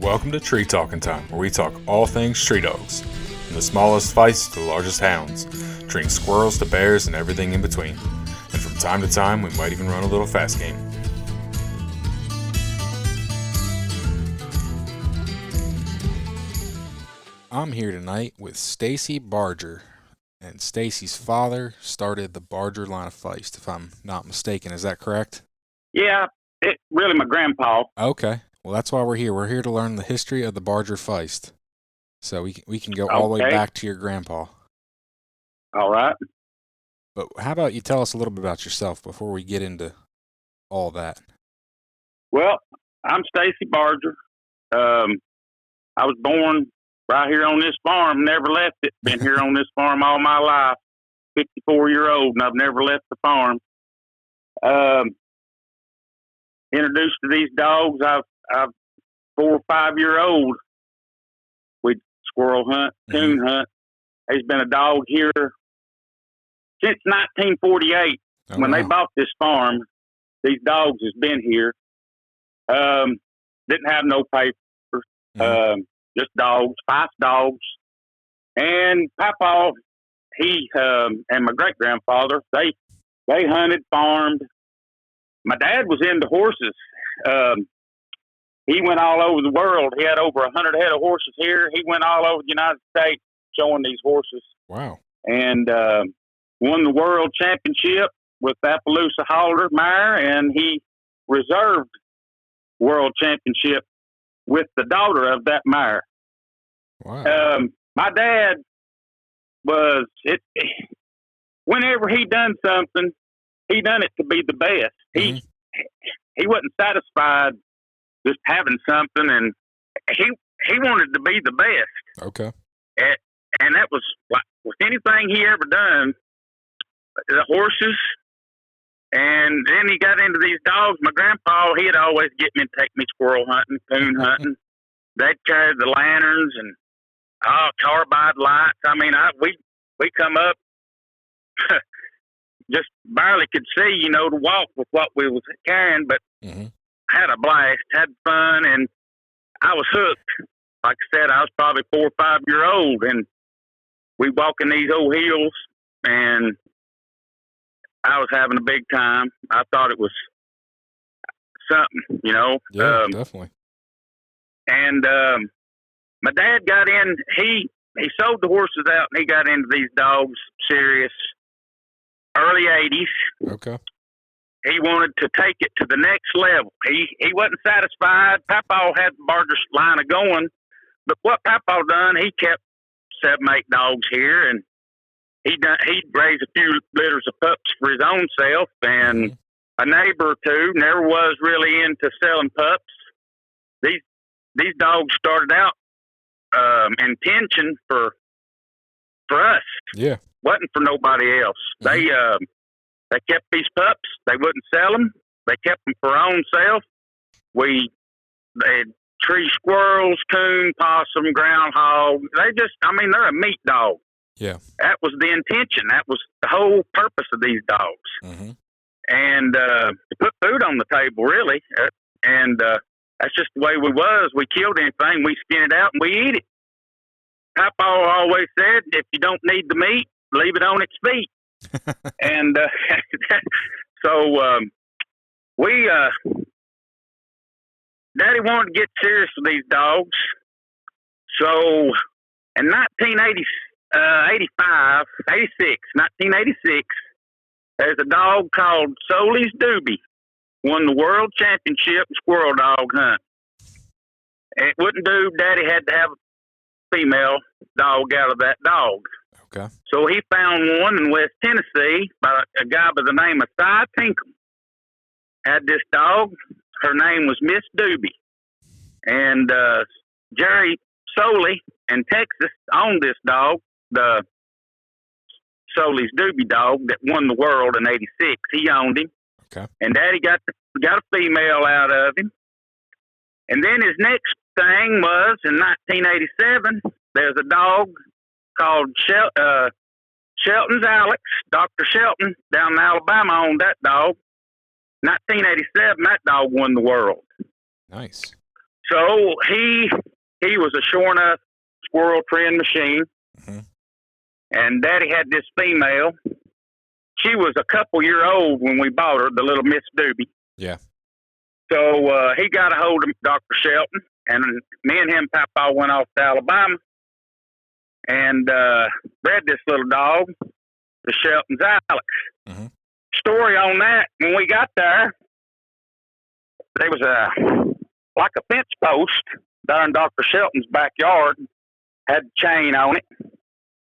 Welcome to Tree Talking Time, where we talk all things tree dogs, from the smallest feists to the largest hounds, treating squirrels to bears and everything in between. And from time to time, we might even run a little fast game. I'm here tonight with Stacy Barger, and Stacy's father started the Barger line of feist, if I'm not mistaken. Is that correct? Yeah, really my grandpa. Okay. Well, that's why we're here. We're here to learn the history of the Barger feist. So we can go all the way back to your grandpa. All right. But how about you tell us a little bit about yourself before we get into all that? Well, I'm Stacy Barger. I was born right here on this farm, never left it. Been here on this farm all my life. 54-year-old, and I've never left the farm. Introduced to these dogs, I've 4 or 5-year-old. We'd squirrel hunt, coon hunt. There's been a dog here since 1948. When they bought this farm, these dogs has been here. Didn't have no papers, just dogs, feist dogs. And Papa, he and my great grandfather, they hunted, farmed. My dad was into horses. He went all over the world. He had over 100 head of horses here. He went all over the United States showing these horses. Wow. And won the world championship with Appaloosa Halter mare, and he reserved world championship with the daughter of that mare. Wow. My dad was, whenever he done something, he done it to be the best. He wasn't satisfied just having something, and he wanted to be the best. Okay. And that was like with anything he ever done, the horses. And then he got into these dogs. My grandpa, he'd always get me and take me squirrel hunting, coon hunting. They'd carry the lanterns and carbide lights. I mean, we come up just barely could see, to walk with what we was carrying, but had a blast, had fun, and I was hooked. Like I said, I was probably 4 or 5-year-old, and we walking these old hills, and I was having a big time. I thought it was something, Yeah, definitely. And my dad got in. He sold the horses out, and he got into these dogs serious. Early 80s. Okay. He wanted to take it to the next level. He wasn't satisfied. Papa had the Barger line of going, but what Papa done, he kept 7, 8 dogs here, and he'd raise a few litters of pups for his own self, and a neighbor or two never was really into selling pups. These dogs started out intention for us. Yeah. Wasn't for nobody else. They kept these pups. They wouldn't sell them. They kept them for their own self. They had tree squirrels, coon, possum, groundhog. They're a meat dog. Yeah. That was the intention. That was the whole purpose of these dogs. And to put food on the table, really. And that's just the way we was. We killed anything, we skin it out, and we eat it. Papa always said, if you don't need the meat, leave it on its feet. And so Daddy wanted to get serious with these dogs. So in 1986, there's a dog called Solly's Doobie, won the world championship in squirrel dog hunt. It wouldn't do. Daddy had to have a female dog out of that dog. Okay. So he found one in West Tennessee by a guy by the name of Cy Tinkle. Had this dog. Her name was Miss Doobie. And Jerry Soley in Texas owned this dog, the Solly's Doobie dog that won the world in '86. He owned him. Okay. And Daddy got a female out of him. And then his next thing was in 1987, there's a dog called Shelton's Alex. Dr. Shelton down in Alabama owned that dog. 1987, that dog won the world. Nice. So he was a sure enough squirrel trend machine. Mm-hmm. And Daddy had this female. She was a couple year old when we bought her, the little Miss Doobie. Yeah. So he got a hold of Dr. Shelton, and me and him, Papa, went off to Alabama and bred this little dog, the Shelton's Alex. Mm-hmm. Story on that, when we got there was like a fence post down in Dr. Shelton's backyard, had a chain on it.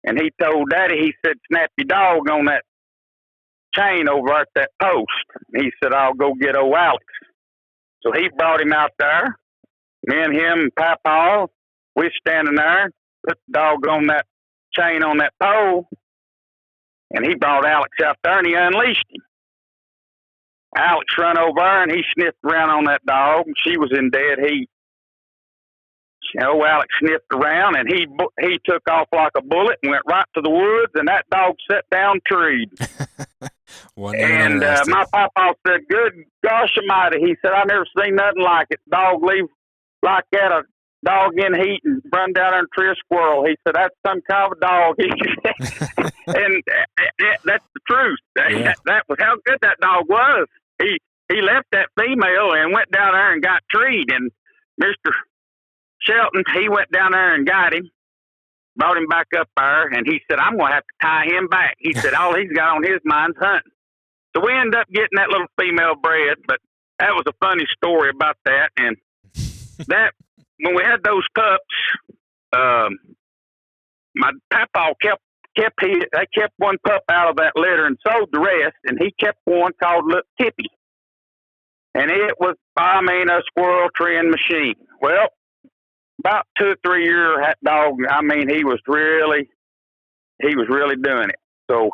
And he told Daddy, he said, snap your dog on that chain over at that post. He said, I'll go get old Alex. So he brought him out there. Me and him and Papa, we standing there, put the dog on that chain on that pole. And he brought Alex out there and he unleashed him. Alex run over and he sniffed around on that dog. She was in dead heat. Alex sniffed around and he took off like a bullet and went right to the woods, and that dog sat down treed. And my papa said, good gosh almighty, he said, I never seen nothing like it. Dog leave like that, a dog in heat and run down there and tree a squirrel. He said, that's some kind of a dog. And that's the truth. Yeah. That was how good that dog was. He left that female and went down there and got treed, and Mr. Shelton, he went down there and got him, brought him back up there, and he said, I'm going to have to tie him back. He said, all he's got on his mind's hunting. So we ended up getting that little female bred, but that was a funny story about that. And that, when we had those pups, my papa they kept one pup out of that litter and sold the rest, and he kept one called Little Tippy. And it was, a squirrel trend machine. Well, about 2 or 3 years, that dog, he was really doing it. So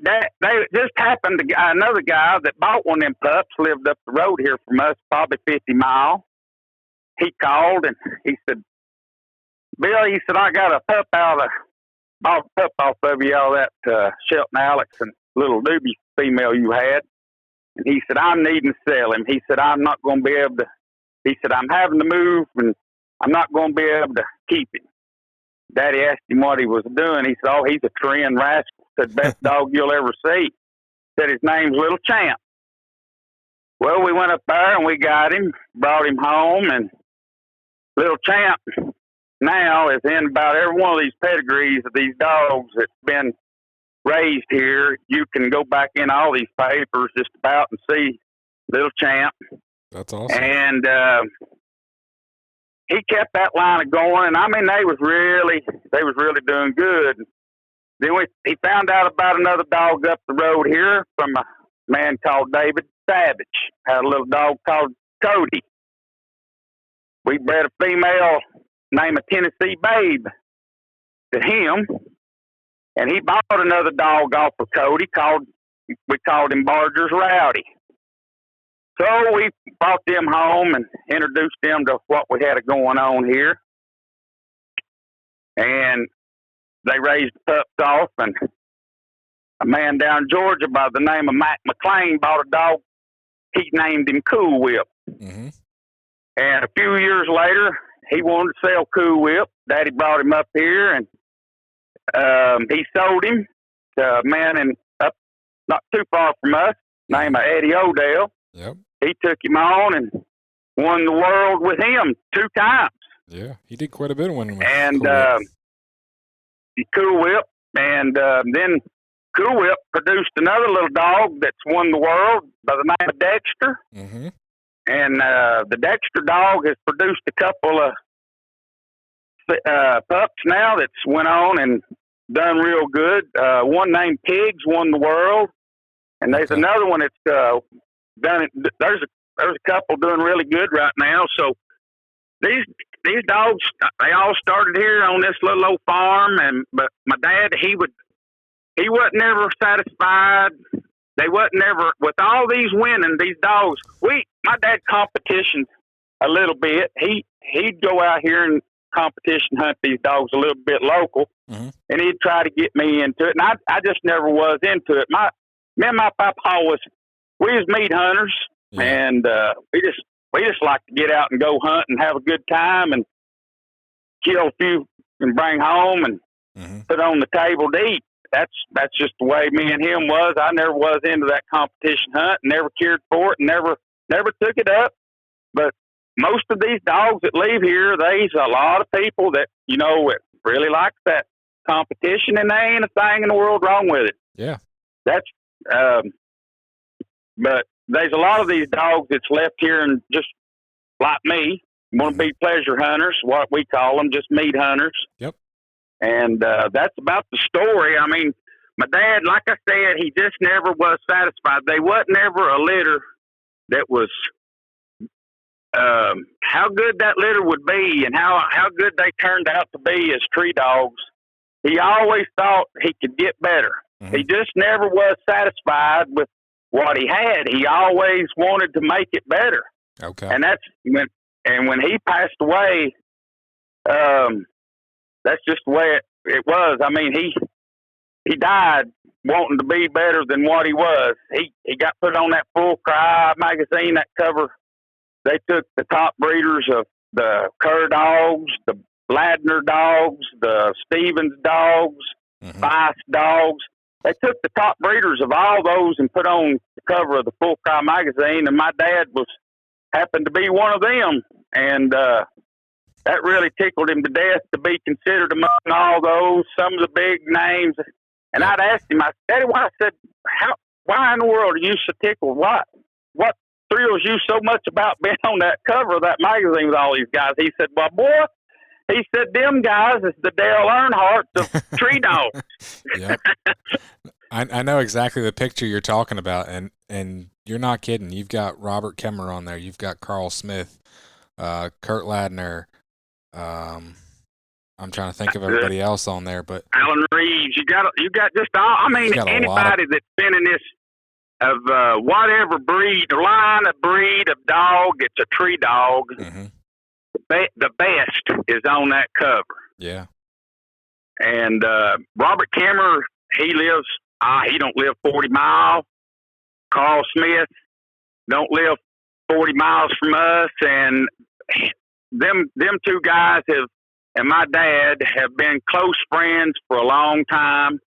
that they just happened to, another guy that bought one of them pups lived up the road here from us, probably 50 miles. He called and he said, Bill, he said, I got a pup bought a pup off of you, all that Shelton Alex and little Doobie female you had. And he said, I'm needing to sell him. He said, I'm not going to be able to. He said, I'm having to move, and I'm not going to be able to keep him. Daddy asked him what he was doing. He said, oh, he's a trend rascal. Said, best dog you'll ever see. Said, his name's Little Champ. Well, we went up there, and we got him, brought him home, and Little Champ now is in about every one of these pedigrees of these dogs that's been raised here. You can go back in all these papers just about and see Little Champ. That's awesome. And he kept that line of going, and they was really doing good. Then he found out about another dog up the road here from a man called David Savage. Had a little dog called Cody. We bred a female named Tennessee Babe to him, and he bought another dog off of Cody we called him Barger's Rowdy. So we brought them home and introduced them to what we had going on here. And they raised the pups off, and a man down in Georgia by the name of Matt McLean bought a dog. He named him Cool Whip. Mm-hmm. And a few years later, he wanted to sell Cool Whip. Daddy brought him up here, and he sold him to a man up not too far from us, named Eddie Odell. Yep. He took him on and won the world with him 2 times. Yeah, he did quite a bit of winning. And Cool Whip. And then Cool Whip produced another little dog that's won the world by the name of Dexter. Mm-hmm. And the Dexter dog has produced a couple of pups now that's went on and done real good. One named Pigs won the world. And there's another one that's done it. There's a couple doing really good right now. So these dogs, they all started here on this little old farm, but my dad, he wasn't never satisfied. They wasn't never, with all these winning, these dogs. My dad competitioned a little bit. He'd go out here and competition hunt these dogs a little bit local, mm-hmm. and he'd try to get me into it. And I just never was into it. Me and my papa we was meat hunters, yeah. And we we just like to get out and go hunt and have a good time and kill a few and bring home and put on the table to eat. That's just the way me and him was. I never was into that competition hunt, never cared for it, never took it up. But most of these dogs that leave here, there's a lot of people that, really like that competition, and there ain't a thing in the world wrong with it. Yeah. That's, but there's a lot of these dogs that's left here and just like me, want to be pleasure hunters, what we call them, just meat hunters. Yep. And that's about the story. I mean, my dad, like I said, he just never was satisfied. They wasn't ever a litter that was how good that litter would be and how good they turned out to be as tree dogs. He always thought he could get better. He just never was satisfied with what he had. He always wanted to make it better. Okay. And that's when he passed away, that's just the way it was. I mean, he died wanting to be better than what he was. He got put on that Full Cry magazine, that cover. They took the top breeders of the Kerr dogs, the Ladner dogs, the Stevens dogs, Feist dogs. They took the top breeders of all those and put on the cover of the Full Cry magazine, and my dad happened to be one of them. And that really tickled him to death to be considered among all those, some of the big names. And I'd asked him, Daddy, why in the world are you so tickled? What thrills you so much about being on that cover of that magazine with all these guys? He said, well, boy, he said, them guys is the Dale Earnhardt of tree dogs. Yep. I know exactly the picture you're talking about, and you're not kidding. You've got Robert Kemmer on there. You've got Carl Smith, Kurt Ladner. I'm trying to think of everybody else on there, but Alan Reeves. You got just all. I mean, anybody that's been in this of whatever breed or line of breed of dog, it's a tree dog. The best is on that cover. Yeah. And Robert Kemmer, he don't live 40 miles. Carl Smith don't live 40 miles from us, and them two guys and my dad have been close friends for a long time.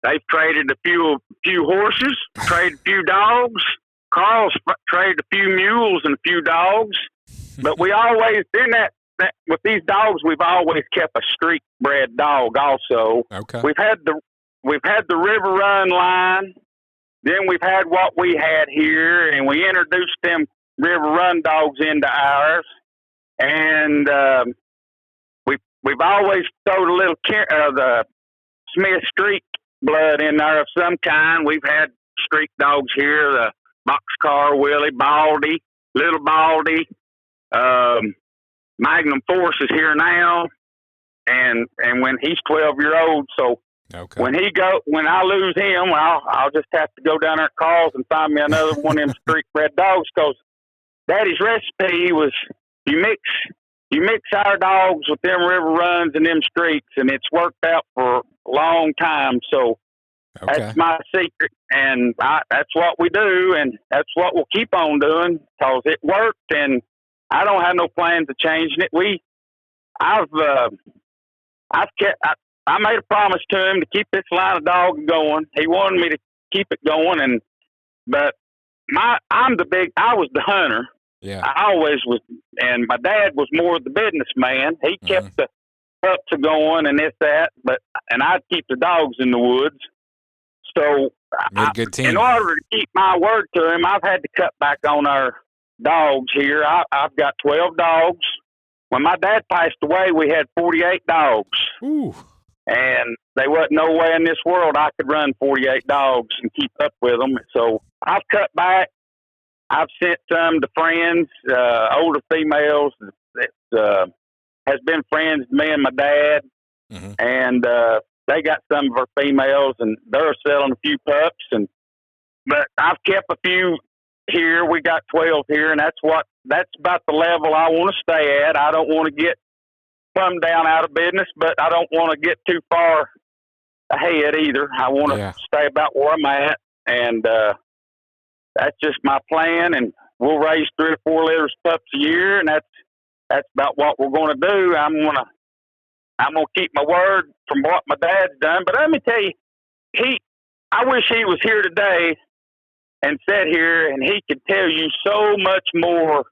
They've traded a few horses, traded a few dogs. Carl's traded a few mules and a few dogs. But we always, in that with these dogs, we've always kept a street bred dog also. Okay. We've had the River Run line. Then we've had what we had here, and we introduced them River Run dogs into ours. And we've always throwed a little the Smith Street blood in there of some kind. We've had street dogs here, the Boxcar Willie, Baldy, Little Baldy, Magnum Force is here now, and when he's 12-year-old, so okay. when I lose him, I'll just have to go down there at Carl's and find me another one of them street bred dogs, because Daddy's recipe was you mix our dogs with them river runs and them streaks, and it's worked out for a long time. So that's my secret, and that's what we do, and that's what we'll keep on doing because it worked, and I don't have no plans of changing it. I made a promise to him to keep this line of dogs going. He wanted me to keep it going, but I was the hunter. Yeah. I always was, and my dad was more the businessman. He kept the pups going and that, and I'd keep the dogs in the woods. So good team. In order to keep my word to him, I've had to cut back on our dogs here. I've got 12 dogs. When my dad passed away, we had 48 dogs. Ooh. And there wasn't no way in this world I could run 48 dogs and keep up with them. So I've cut back. I've sent some to friends, older females that has been friends with me and my dad. And they got some of our females, and they're selling a few pups. But I've kept a few here. We got 12 here, and that's about the level I want to stay at. I don't want to get plumb down out of business, but I don't want to get too far ahead either. I want to stay about where I'm at, and that's just my plan. And we'll raise 3 or 4 litters of pups a year, and that's about what we're going to do. I'm gonna keep my word from what my dad's done. But let me tell you, I wish he was here today and sat here, and he could tell you so much more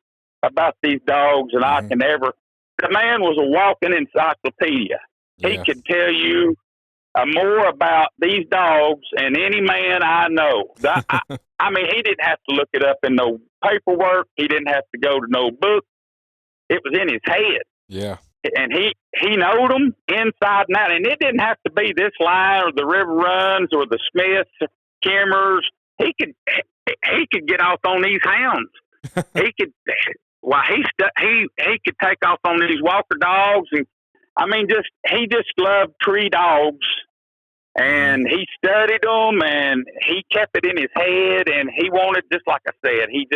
about these dogs than I can ever. The man was a walking encyclopedia. Yeah. He could tell you more about these dogs than any man I know. I mean, he didn't have to look it up in no paperwork. He didn't have to go to no book. It was in his head. Yeah. And he knowed them inside and out. And it didn't have to be this line or the River Runs or the Smiths, Kimmers. He could get off on these hounds. He could. Well, he could take off on these Walker dogs, and I mean, he just loved tree dogs, and he studied them, and he kept it in his head, and he wanted, just like I said, he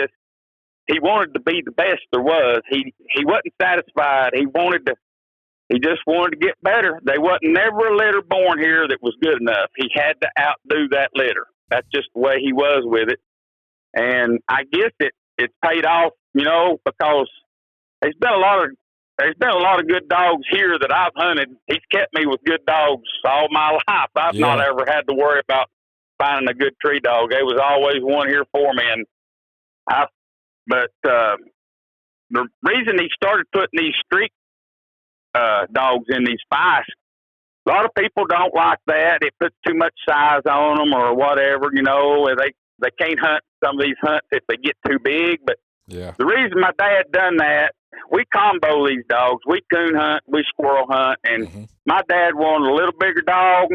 wanted to be the best there was. He wasn't satisfied. He just wanted to get better. There wasn't never a litter born here that was good enough. He had to outdo that litter. That's just the way he was with it, and I guess it's paid off. You know, because there's been a lot of good dogs here that I've hunted. He's kept me with good dogs all my life. I've not ever had to worry about finding a good tree dog. There was always one here for me. And but the reason he started putting these street dogs in these feists, a lot of people don't like that. It puts too much size on them or whatever. You know, they can't hunt some of these hunts if they get too big, but. Yeah. The reason my dad done that, we combo these dogs. We coon hunt, we squirrel hunt, and my dad wanted a little bigger dog.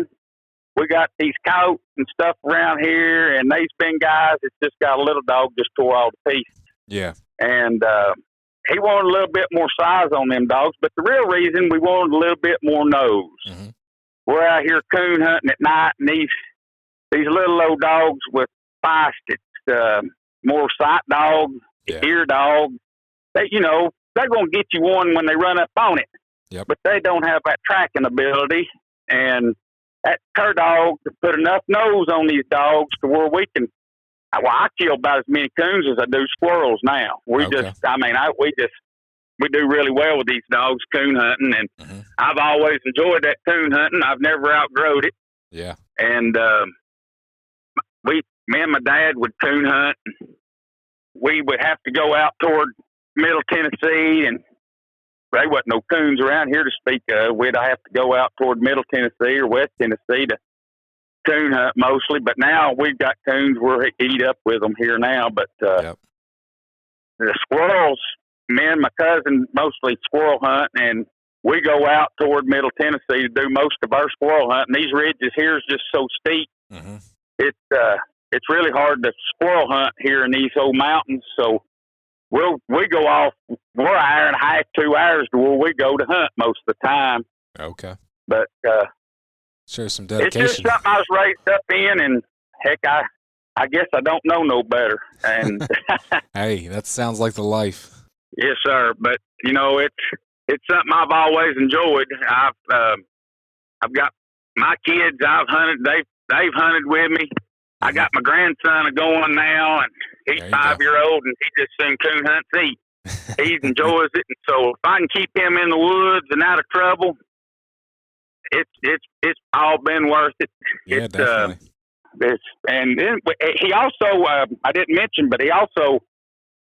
We got these coats and stuff around here, and they's been guys that's just got a little dog just tore all to pieces. Yeah. And he wanted a little bit more size on them dogs, but the real reason we wanted a little bit more nose. We're out here coon hunting at night, and these little old dogs with feist, it's more sight dogs. Ear dog, they're going to get you one when they run up on it. Yep. But they don't have that tracking ability. And that cur dog to put enough nose on these dogs to where we can. Well, I kill about as many coons as I do squirrels now. We do really well with these dogs coon hunting, and I've always enjoyed that coon hunting. I've never outgrowed it. Yeah. And me and my dad would coon hunt. We would have to go out toward Middle Tennessee, and there wasn't no coons around here to speak of. We'd have to go out toward Middle Tennessee or West Tennessee to coon hunt mostly. But now we've got coons. We're eat up with them here now. But the squirrels, me and my cousin mostly squirrel hunt, and we go out toward Middle Tennessee to do most of our squirrel hunting. These ridges here is just so steep. It's really hard to squirrel hunt here in these old mountains. So we go off, we're an hour and a half, 2 hours to where we go to hunt most of the time. Okay. But show some dedication. It's just something I was raised up in, and heck, I guess I don't know no better. And hey, that sounds like the life. Yes, sir. But it's something I've always enjoyed. I've got my kids. I've hunted. They've hunted with me. I got my grandson going now, and he's 5-year-old, and he just soon coon hunts eat. He enjoys it, and so if I can keep him in the woods and out of trouble, it's all been worth it. Yeah, definitely. And then he also, I didn't mention, but he also,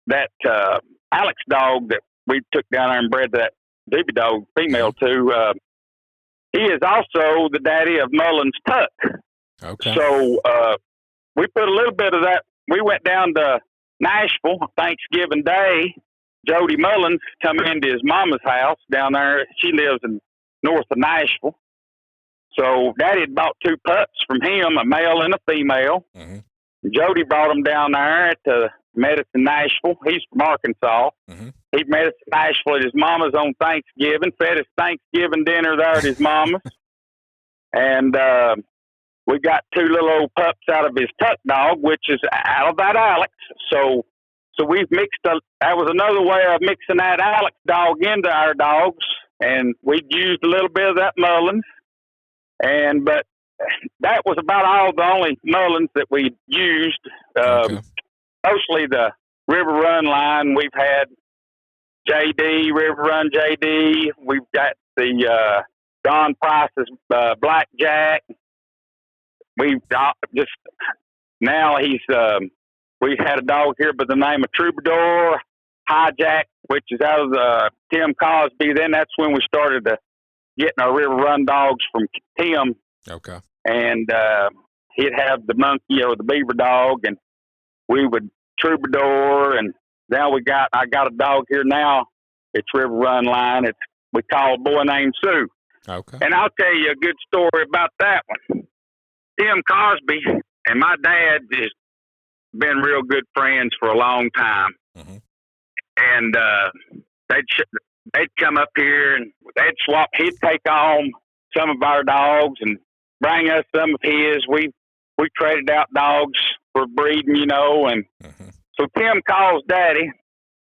that Alex dog that we took down there and bred that doobie dog female to, he is also the daddy of Mullen's Tuck. Okay. So we put a little bit of that. We went down to Nashville Thanksgiving Day. Jody Mullins come into his mama's house down there. She lives in north of Nashville. So Daddy had bought 2 pups from him, a male and a female. Jody brought them down there met us in Nashville. He's from Arkansas. He met us in Nashville at his mama's on Thanksgiving, fed us Thanksgiving dinner there at his mama's. And we got 2 little old pups out of his tuck dog, which is out of that Alex. So we've mixed that was another way of mixing that Alex dog into our dogs. And we used a little bit of that Mullins. But that was about the only Mullins that we used. Mostly the River Run line, we've had JD, River Run JD. We've got the Don Price's Blackjack. We've got just now we had a dog here by the name of Troubadour, Hijack, which is out of Tim Cosby. Then that's when we started getting our River Run dogs from Tim. Okay. And he'd have the monkey or the beaver dog, and we would Troubadour. And now I got a dog here now. It's River Run line. We call a boy named Sue. Okay. And I'll tell you a good story about that one. Tim Cosby and my dad has been real good friends for a long time. Mm-hmm. And they'd come up here and they'd swap. He'd take on some of our dogs and bring us some of his. We traded out dogs for breeding, and mm-hmm. So Tim calls Daddy.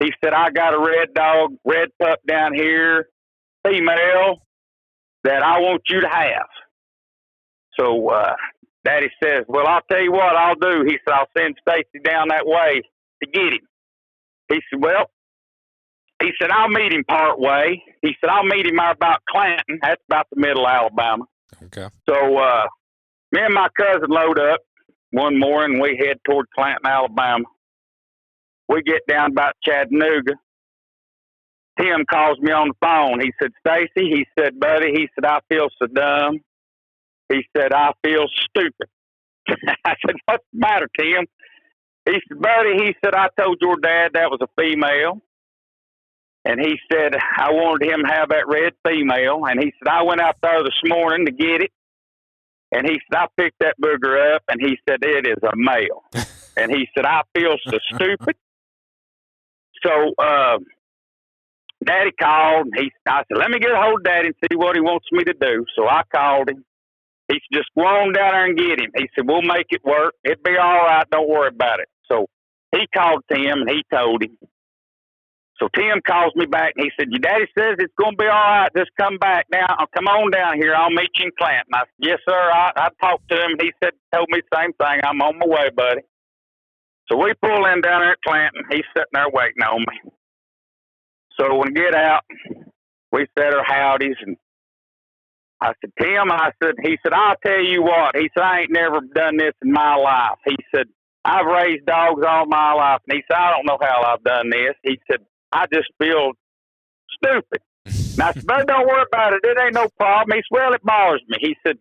He said, I got a red pup down here, female, that I want you to have. So Daddy says, well, I'll tell you what I'll do. He said, I'll send Stacy down that way to get him. He said, I'll meet him part way. He said, I'll meet him out about Clanton. That's about the middle of Alabama. Okay. So me and my cousin load up one morning. We head toward Clanton, Alabama. We get down about Chattanooga. Tim calls me on the phone. He said, Stacy, he said, buddy, he said, I feel so dumb. He said, I feel stupid. I said, what's the matter, Tim? He said, buddy, he said, I told your dad that was a female. And he said, I wanted him to have that red female. And he said, I went out there this morning to get it. And he said, I picked that booger up. And he said, it is a male. And he said, I feel so stupid. So Daddy called. And I said, let me get a hold of Daddy and see what he wants me to do. So I called him. He said, just go on down there and get him. He said, we'll make it work. It'll be all right. Don't worry about it. So he called Tim and he told him. So Tim calls me back and he said, your daddy says it's going to be all right. Just come back now. Come on down here. I'll meet you in Clanton. I said, yes, sir. I talked to him. He told me the same thing. I'm on my way, buddy. So we pull in down there at Clanton. He's sitting there waiting on me. So when we get out, we said our howdies. And I said, Tim, he said, I'll tell you what. He said, I ain't never done this in my life. He said, I've raised dogs all my life. And he said, I don't know how I've done this. He said, I just feel stupid. And I said, but don't worry about it. It ain't no problem. He said, well, it bothers me. He said,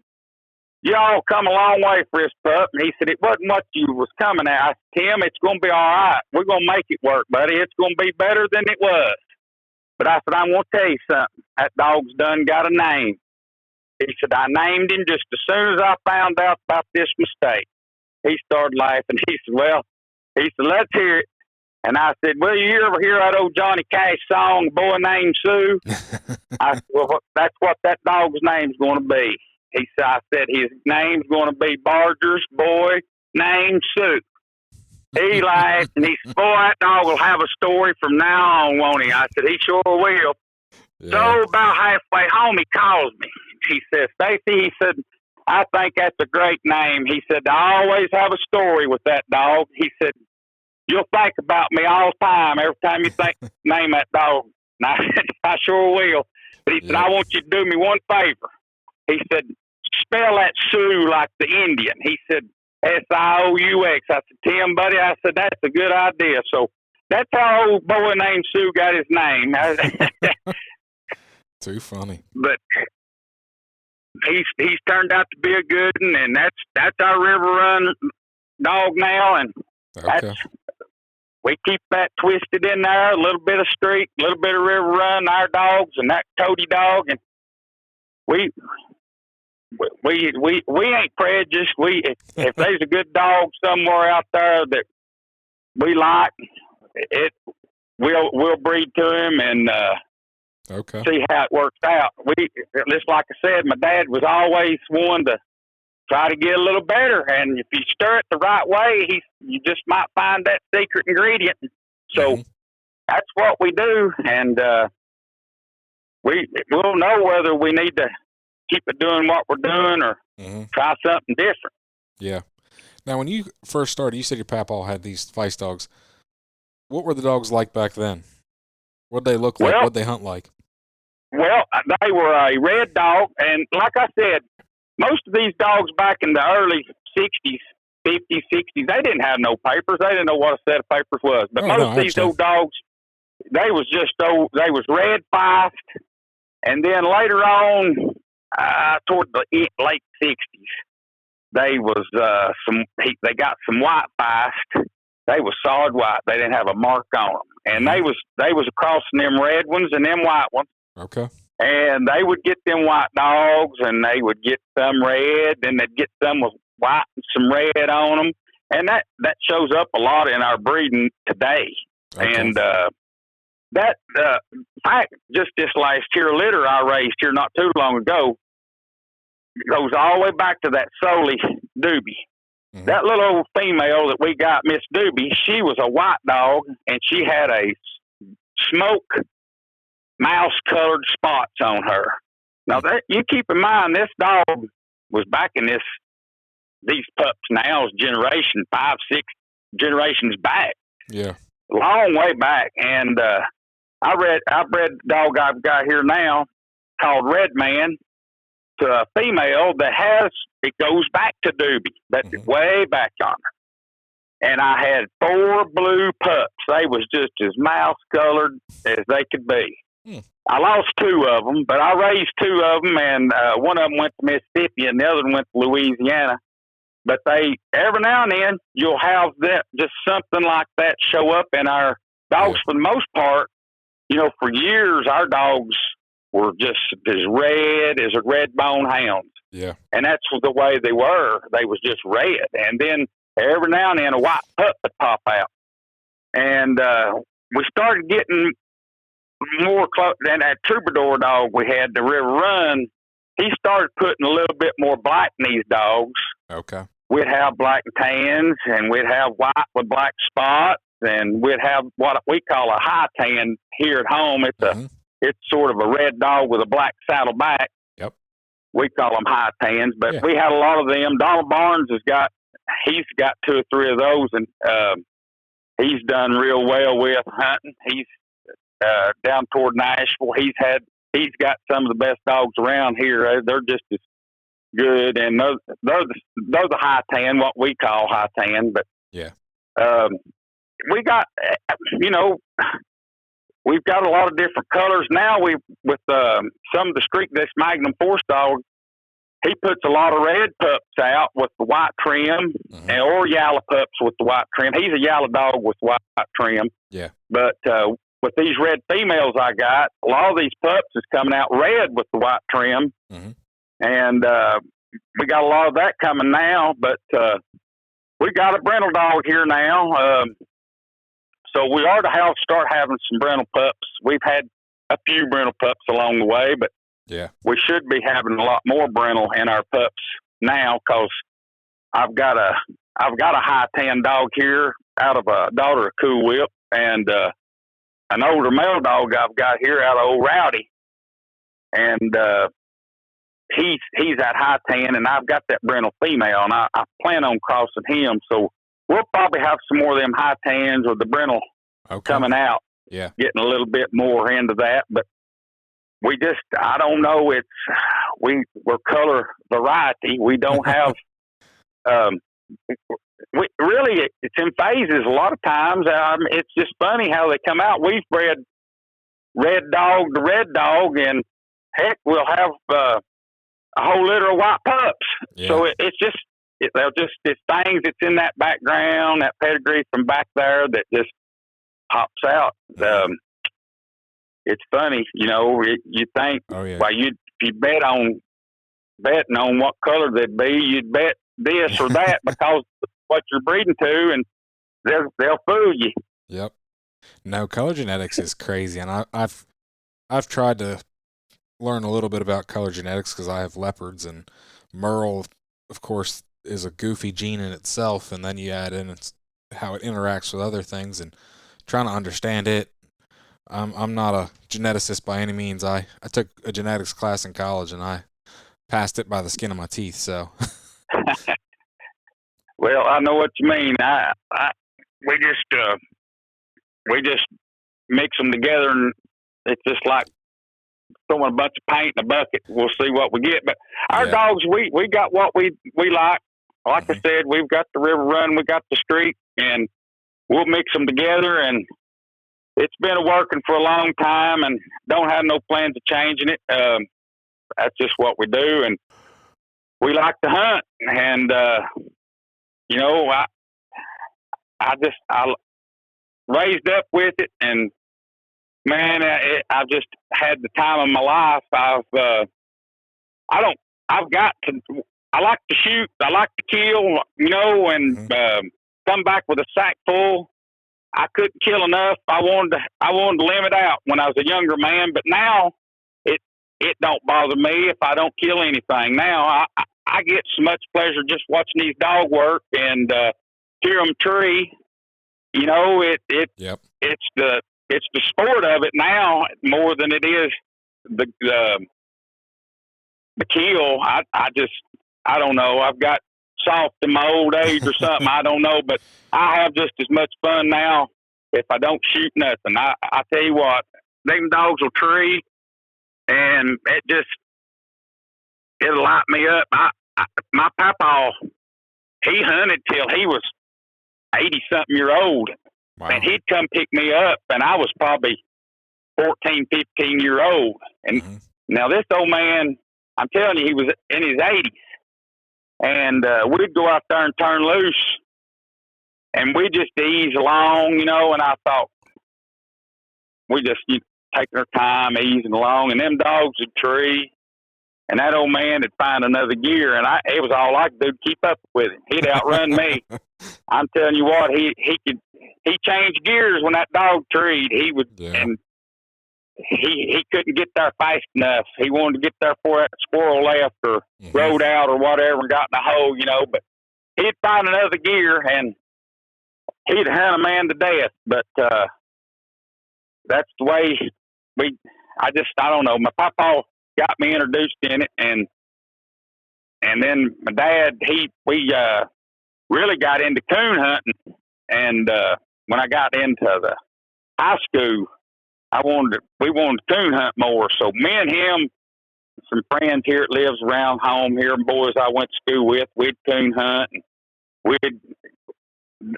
y'all come a long way for this pup. And he said, it wasn't what you was coming at. I said, Tim, it's going to be all right. We're going to make it work, buddy. It's going to be better than it was. But I said, I'm going to tell you something. That dog's done got a name. He said, I named him just as soon as I found out about this mistake. He started laughing. He said, let's hear it. And I said, well, you ever hear that old Johnny Cash song, Boy Named Sue? I said, well, that's what that dog's name's going to be. I said, his name's going to be Barger's Boy Named Sue. He laughed, and he said, boy, that dog will have a story from now on, won't he? I said, he sure will. Yeah. So about halfway home, he calls me. He says, Stacy, he said, I think that's a great name. He said, I always have a story with that dog. He said, you'll think about me all the time, every time you name that dog. And I said, I sure will. But he said, I want you to do me one favor. He said, spell that Sioux like the Indian. He said, S-I-O-U-X. I said, Tim, buddy, I said, that's a good idea. So that's how old boy named Sue got his name. Too funny. But he's turned out to be a good one, and that's our River Run dog now. And we keep that twisted in there, a little bit of street, a little bit of River Run, our dogs, and that Cody dog. And we ain't prejudiced. If there's a good dog somewhere out there that we like, we'll breed to him and see how it works out. Just like I said, my dad was always one to try to get a little better, and if you stir it the right way, you just might find that secret ingredient. So that's what we do, and we'll know whether we need to keep it doing what we're doing or try something different. Yeah. Now, when you first started, you said your papaw had these feist dogs. What were the dogs like back then? What'd they look like? Well, What'd they hunt like? well, they were a red dog, and like I said, most of these dogs back in the early '60s, '50s, '60s, they didn't have no papers. They didn't know what a set of papers was. But Oh no, most I of these understand. old dogs, they was just old. They was red feist, and then later on, toward the late '60s, they was they got some white feist. They was solid white. They didn't have a mark on them, and Mm-hmm. they was crossing them red ones and them white ones. Okay. And they would get them white dogs, and they would get some red, and they'd get some with white and some red on them, and that shows up a lot in our breeding today. Okay. And that fact, just this last year litter I raised here not too long ago goes all the way back to that Soley Doobie. Mm-hmm. That little old female that we got, Miss Doobie, she was a white dog, and she had a smoke mouse-colored spots on her. Now, that you keep in mind, this dog was back in these pups now's generation, 5, 6 generations back. Yeah. Long way back. And I bred the dog I've got here now called Red Man to a female that it goes back to Doobie. That's way back on her. And I had 4 blue pups. They was just as mouse-colored as they could be. I lost 2 of them, but I raised 2 of them, and one of them went to Mississippi, and the other one went to Louisiana. But every now and then, you'll have just something like that show up in our dogs. For the most part, for years, our dogs were just as red as a red bone hound. Yeah. And that's the way they were. They was just red. And then every now and then, a white pup would pop out. And we started getting more close than that troubadour dog we had, the River Run. He started putting a little bit more black in these dogs. Okay. We'd have black and tans, and we'd have white with black spots, and we'd have what we call a high tan here at home. It's sort of a red dog with a black saddle back. Yep. We call them high tans, but we had a lot of them. Donald Barnes he's got 2 or 3 of those, and he's done real well with hunting. He's down toward Nashville. He's got some of the best dogs around here. They're just as good, and they're the high tan, what we call high tan. But we got we've got a lot of different colors now. With some of the this Magnum Force dog, he puts a lot of red pups out with the white trim, or yellow pups with the white trim. He's a yellow dog with white trim. Yeah. But with these red females I got, a lot of these pups is coming out red with the white trim. And we got a lot of that coming now, but we got a brindle dog here now. So we are to start having some brindle pups. We've had a few brindle pups along the way, but we should be having a lot more brindle in our pups now, because I've got a high tan dog here out of a daughter of Cool Whip, and an older male dog I've got here out of Old Rowdy, and he's that high tan, and I've got that brindle female, and I plan on crossing him. So we'll probably have some more of them high tans with the brindle coming out. Yeah, getting a little bit more into that, but I don't know. We're color variety. We don't have. It's in phases a lot of times. It's just funny how they come out. We've bred red dog to red dog, and heck, we'll have a whole litter of white pups. Yeah. So it's things that's in that background, that pedigree from back there that just pops out. It's funny, you think, if you betting on what color they'd be, you'd bet this or that because of what you're breeding to, and they'll fool you. Yep. No, color genetics is crazy, and I've tried to learn a little bit about color genetics because I have leopards, and Merle, of course, is a goofy gene in itself, and then you add in how it interacts with other things, and trying to understand it. I'm not a geneticist by any means. I took a genetics class in college, and I passed it by the skin of my teeth. So, well, I know what you mean. We just we just mix them together, and it's just like throwing a bunch of paint in a bucket. We'll see what we get. But our dogs, we got what we like. Like I said, we've got the river run, we got the street, and we'll mix them together. And it's been working for a long time, and don't have no plans of changing it. That's just what we do, and we like to hunt. And you know, I raised up with it, and man, I've just had the time of my life. I like to shoot. I like to kill, you know, and come back with a sack full. I couldn't kill enough. I wanted to limit out when I was a younger man, but now it don't bother me if I don't kill anything. Now I get so much pleasure just watching these dogs work and hear them tree. You know, it's the sport of it now more than it is the kill. I don't know. I've got soft in my old age or something. I don't know, but I have just as much fun now if I don't shoot nothing. I tell you what, them dogs will tree, and it'll light me up. My papa, he hunted till he was 80-something year old. Wow. And he'd come pick me up, and I was probably 14, 15 year old. And now this old man, I'm telling you, he was in his 80s. And we'd go out there and turn loose, and we just ease along, you know. And I thought, we just taking our time, easing along, and them dogs would tree, and that old man would find another gear, and it was all I could do to keep up with him. He'd outrun me. I'm telling you what, he changed gears when that dog treed. He would, and he couldn't get there fast enough. He wanted to get there before that squirrel left or rode out or whatever and got in the hole, you know. But he'd find another gear, and he'd hunt a man to death. But that's the way I don't know. My papa got me introduced in it, and then my dad, we really got into coon hunting. And when I got into the high school, we wanted to coon hunt more. So me and him, some friends here that lives around home here, boys I went to school with, we'd coon hunt, and we'd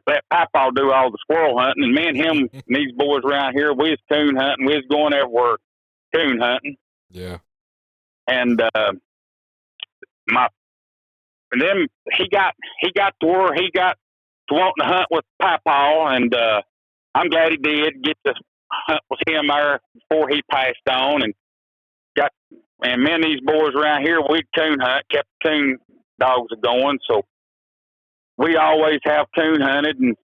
let Papa do all the squirrel hunting, and me and him and these boys around here, we was coon hunting. We was going everywhere coon hunting. Yeah. And then he got to where he got to wanting to hunt with Papa, and I'm glad he did get to hunt with him there before he passed on, and me and these boys around here, we'd coon hunt, kept coon dogs going, so we always have coon hunted. And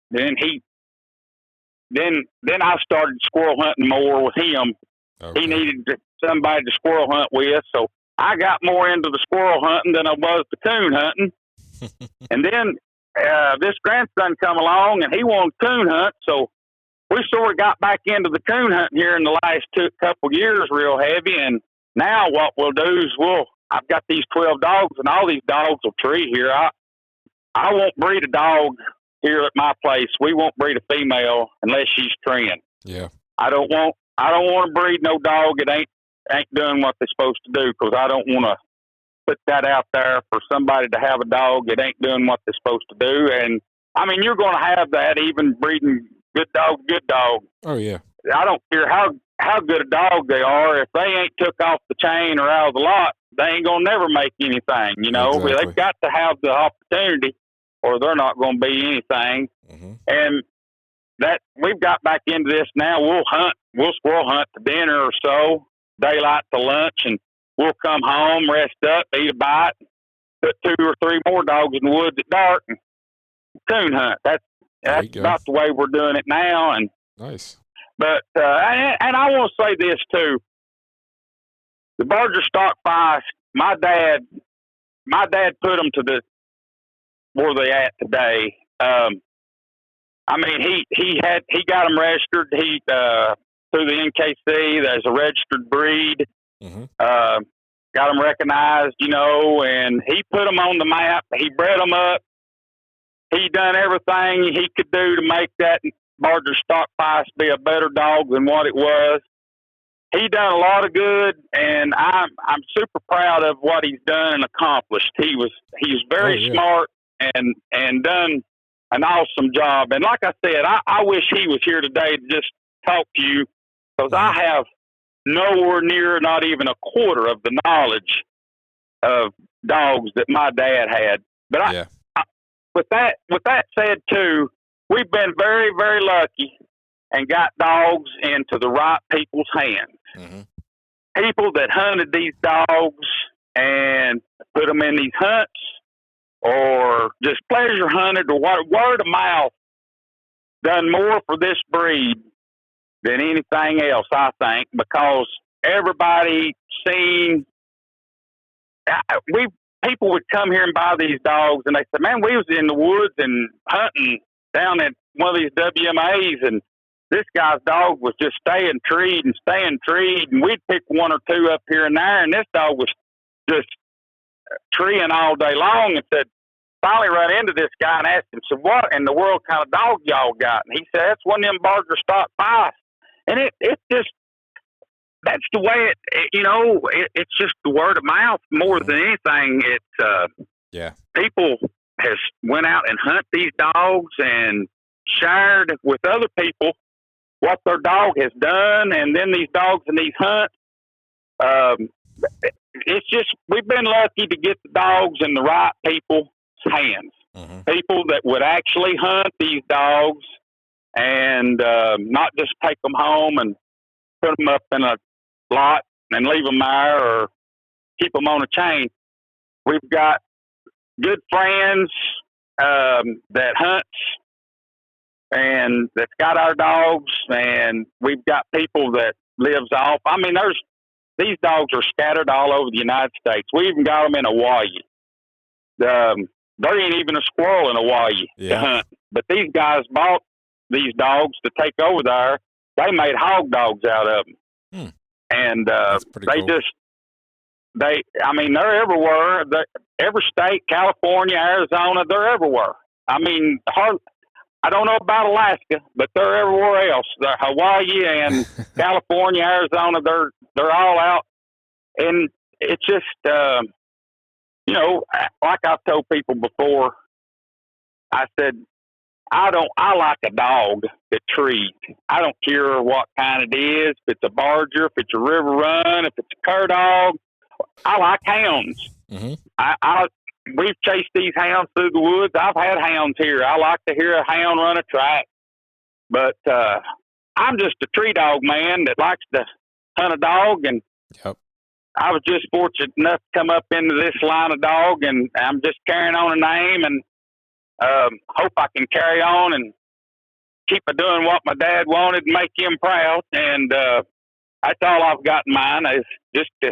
then then I started squirrel hunting more with him. Okay. He needed somebody to squirrel hunt with, so I got more into the squirrel hunting than I was the coon hunting. And then this grandson come along, and he wanted to coon hunt, so we sort of got back into the coon hunting here in the last couple years real heavy. And now what we'll do is I've got these 12 dogs, and all these dogs will tree here. I won't breed a dog here at my place. We won't breed a female unless she's treeing. Yeah. I don't want to breed no dog that ain't doing what they're supposed to do, because I don't want to put that out there for somebody to have a dog that ain't doing what they're supposed to do. And I mean, you're going to have that even breeding good dog. Oh yeah. I don't care how good a dog they are. If they ain't took off the chain or out of the lot, they ain't gonna never make anything. You know, exactly. They've got to have the opportunity, or they're not going to be anything. Mm-hmm. And that we've got back into this now. We'll squirrel hunt to dinner or so, daylight to lunch, and we'll come home, rest up, eat a bite, put 2 or 3 more dogs in the woods at dark, and coon hunt. That's about the way we're doing it now. And nice. But and I want to say this too: the Barger stock feist. My dad put them to where they at today. I mean, he got them registered. He through the NKC. There's a registered breed. Mm-hmm. Got them recognized, you know, and he put them on the map. He bred them up. He done everything he could do to make that Barger stock feist be a better dog than what it was. He done a lot of good, and I'm super proud of what he's done and accomplished. He's very smart and done an awesome job. And like I said, I wish he was here today to just talk to you, because I have nowhere near, not even a quarter of the knowledge of dogs that my dad had. But with that said too, we've been very, very lucky and got dogs into the right people's hands. Mm-hmm. People that hunted these dogs and put them in these hunts, or just pleasure hunted, or what, word of mouth done more for this breed than anything else, I think, because everybody seen. People would come here and buy these dogs, and they said, "Man, we was in the woods and hunting down at one of these WMAs, and this guy's dog was just staying treed, and we'd pick one or two up here and there, and this dog was just treeing all day long." And said, finally ran into this guy and asked him, "So what in the world kind of dog y'all got?" And he said, "That's one of them Barger stock feist." And it's just, that's the way it's just the word of mouth more than anything. It's people has went out and hunt these dogs and shared with other people what their dog has done, and then these dogs in these hunts. It's just, we've been lucky to get the dogs in the right people's hands. Mm-hmm. People that would actually hunt these dogs and not just take them home and put them up in a lot and leave them there or keep them on a chain. We've got good friends that hunts and that's got our dogs, and we've got people that lives off. I mean, these dogs are scattered all over the United States. We even got them in Hawaii. There ain't even a squirrel in Hawaii to hunt, but these guys bought these dogs to take over there. They made hog dogs out of them. And they cool. They're everywhere. Every state, California, Arizona, they're everywhere. I mean, I don't know about Alaska, but they're everywhere else. They're Hawaii and California, Arizona, they're all out. And it's just, like I've told people before, I said, I like a dog that trees. I don't care what kind it is. If it's a Barger, if it's a river run, if it's a cur dog. I like hounds. Mm-hmm. We've chased these hounds through the woods. I've had hounds here. I like to hear a hound run a track. But I'm just a tree dog man that likes to hunt a dog. And I was just fortunate enough to come up into this line of dog, and I'm just carrying on a name, and hope I can carry on and keep doing what my dad wanted and make him proud. And that's all I've got in mind, is just to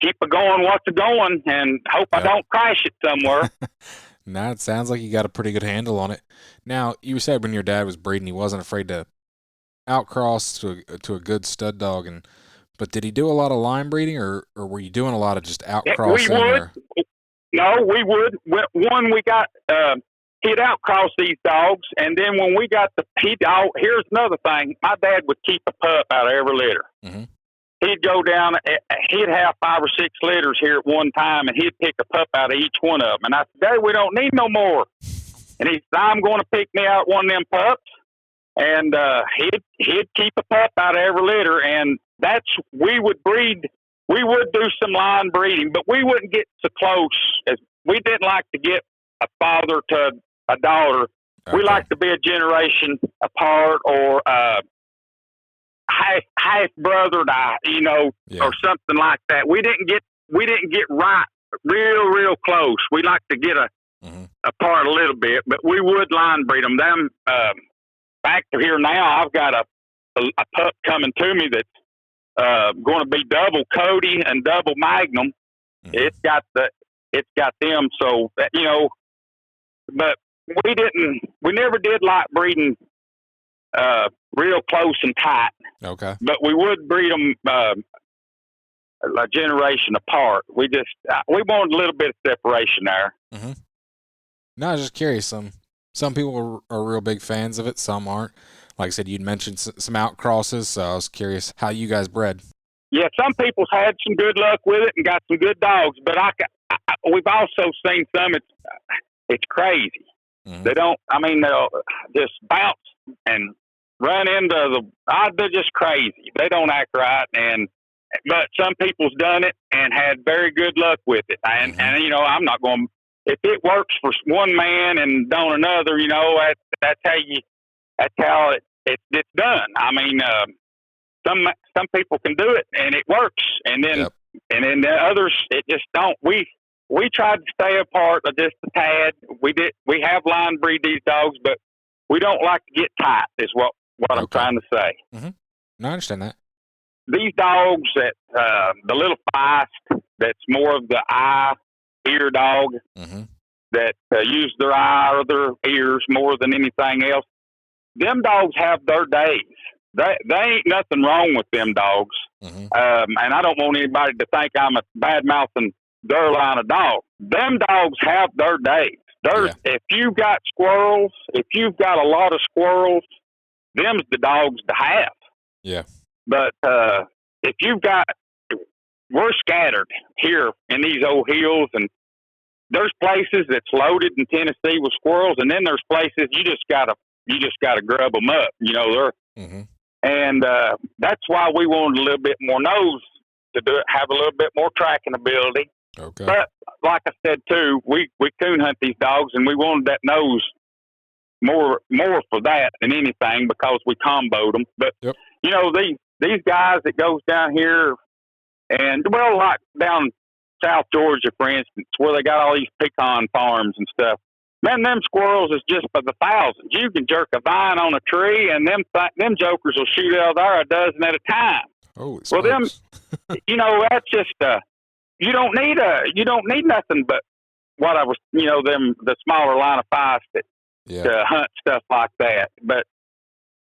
keep going what's going, and hope I don't crash it somewhere. No, it sounds like you got a pretty good handle on it. Now, you said when your dad was breeding, he wasn't afraid to outcross to a good stud dog, but did he do a lot of line breeding, or were you doing a lot of just outcrossing? We would. No, we would. One, we got, he'd outcross these dogs, and then when we got here's another thing. My dad would keep a pup out of every litter. Mm-hmm. He'd go down, he'd have 5 or 6 litters here at one time, and he'd pick a pup out of each one of them. And I said, "Dad, we don't need no more." And he said, "I'm going to pick me out one of them pups." And he'd keep a pup out of every litter, and we would breed. We would do some line breeding, but we wouldn't get so close. As we didn't like to get a father to a daughter. Okay. We like to be a generation apart, or half brother to, or something like that. We didn't get right real close. We like to get apart a little bit, but we would line breed them. Back to here now, I've got a pup coming to me that's going to be double Cody and double Magnum. Mm-hmm. It's got them. So but we never did like breeding real close and tight. Okay. But we would breed them a generation apart. We wanted a little bit of separation there. Mm-hmm. No, I was just curious. Some people are real big fans of it, some aren't. Like I said, you'd mentioned some outcrosses, so I was curious how you guys bred. Yeah, some people's had some good luck with it and got some good dogs, but we've also seen some. It's crazy. Mm-hmm. They don't. I mean, they'll just bounce and run into they're just crazy. They don't act right, but some people's done it and had very good luck with it. And you know, I'm not going. If it works for one man and don't another, you know, that's how it's done. I mean, some people can do it and it works, and then Yep. the others it just don't. We tried to stay apart just a tad. We have line breed these dogs, but we don't like to get tight. Is what I'm Okay. trying to say. Mm-hmm. No, I understand that. These dogs that the little feist, that's more of the eye ear dog Mm-hmm. that use their eye or their ears more than anything else. Them dogs have their days. They ain't nothing wrong with them dogs. Mm-hmm. And I don't want anybody to think I'm a bad mouthing their line of dog. Them dogs have their days. If you've got squirrels, if you've got a lot of squirrels, them's the dogs to have. Yeah. But if you've got, we're scattered here in these old hills, and there's places that's loaded in Tennessee with squirrels, and then there's places you just gotta grub them up. You know, Mm-hmm. and that's why we wanted a little bit more nose to do it, have a little bit more tracking ability. Okay. But like I said too, we coon hunt these dogs, and we wanted that nose more for that than anything because we comboed them. But Yep. you know, these guys that goes down here and like down South Georgia, for instance, where they got all these pecan farms and stuff. Man, them squirrels is just by the thousands. You can jerk a vine on a tree, and them jokers will shoot out there a dozen at a time. Oh, well, them, you know, that's just you don't need nothing but what I was, you know, the smaller line of feist to hunt stuff like that. But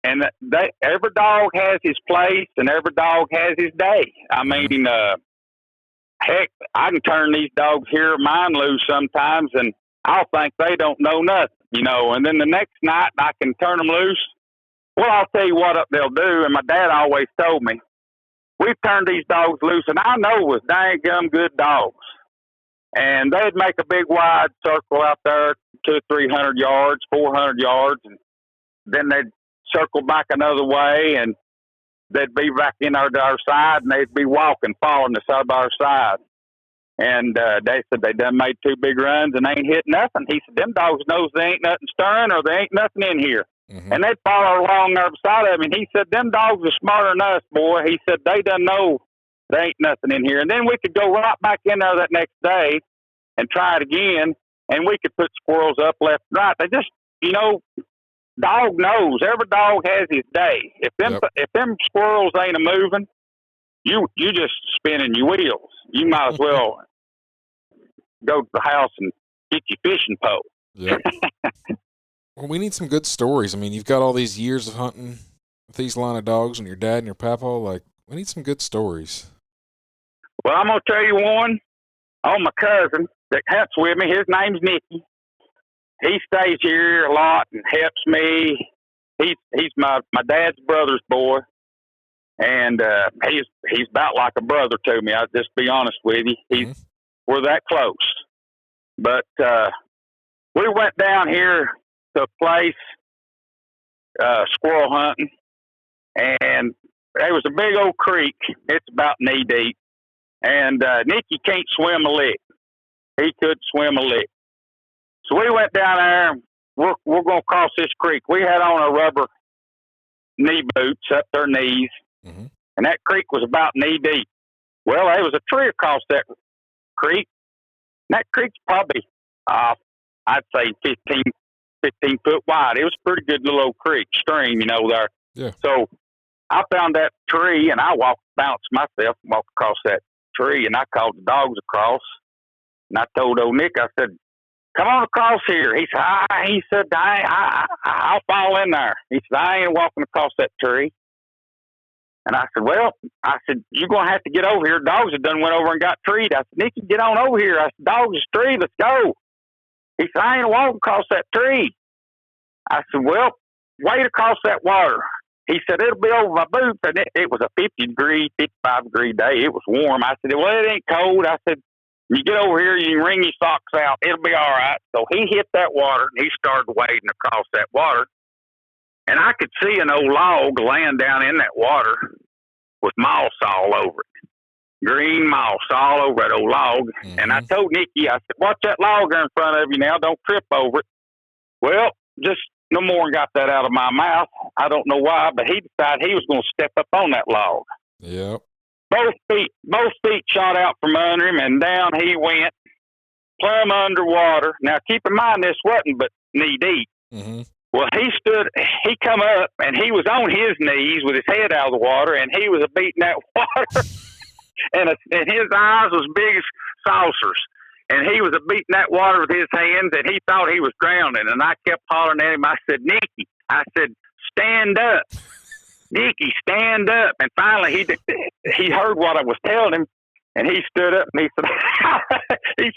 every dog has his place, and every dog has his day. I mean, heck, I can turn these dogs here, mine loose sometimes, and I'll think they don't know nothing, you know. And then the next night I can turn them loose. Well, I'll tell you what they'll do, and my dad always told me, we've turned these dogs loose, and I know was dang gum good dogs. And they'd make a big wide circle out there, 200, 300 yards, 400 yards, and then they'd circle back another way, and they'd be back in our side, and they'd be walking, following us out by our side. And they said they done made 2 big runs and they ain't hit nothing. He said, them dogs knows there ain't nothing stirring or there ain't nothing in here. Mm-hmm. And they'd follow along the side of him. And he said, them dogs are smarter than us, boy. He said, they done know there ain't nothing in here. And then we could go right back in there that next day and try it again. And we could put squirrels up left and right. They just, you know, dog knows. Every dog has his day. If them squirrels ain't a-moving, you just spinning your wheels. You might as well go to the house and get your fishing pole. Yep. Well, we need some good stories. I mean, you've got all these years of hunting with these line of dogs, and your dad and your papa. Like, we need some good stories. Well, I'm gonna tell you one on my cousin that helps with me. His name's Nicky. He stays here a lot and helps me. He's my dad's brother's boy. And he's about like a brother to me. I'll just be honest with you. We're that close. But we went down here to a place squirrel hunting, and there was a big old creek. It's about knee deep, and Nicky can't swim a lick. He couldn't swim a lick. So we went down there. And we're going to cross this creek. We had on our rubber knee boots up to our knees. Mm-hmm. And that creek was about knee deep. Well, there was a tree across that creek. And that creek's probably, I'd say 15 foot wide. It was a pretty good little old creek, stream, you know, there. Yeah. So I found that tree, and I bounced myself, walked across that tree, and I called the dogs across. And I told old Nick, I said, come on across here. He said, I'll fall in there. He said, I ain't walking across that tree. And I said, you're going to have to get over here. Dogs have done went over and got treed. I said, Nicky, get on over here. I said, dogs is tree. Let's go. He said, I ain't walking across that tree. I said, well, wade across that water. He said, it'll be over my boots. And it was a 50-degree, 55-degree day. It was warm. I said, well, it ain't cold. I said, you get over here, you can wring your socks out. It'll be all right. So he hit that water, and he started wading across that water. And I could see an old log laying down in that water with moss all over it. Green moss all over that old log. Mm-hmm. And I told Nikki, I said, watch that log there in front of you now. Don't trip over it. Well, just no more got that out of my mouth. I don't know why, but he decided he was going to step up on that log. Yep. Both feet shot out from under him, and down he went, plumb underwater. Now, keep in mind, this wasn't but knee deep. Mm-hmm. Well, he come up, and he was on his knees with his head out of the water, and he was beating that water, and his eyes was big as saucers. And he was beating that water with his hands, and he thought he was drowning. And I kept hollering at him. I said, Nicky, I said, stand up. Nicky, stand up. And finally, he heard what I was telling him, and he stood up, and he said,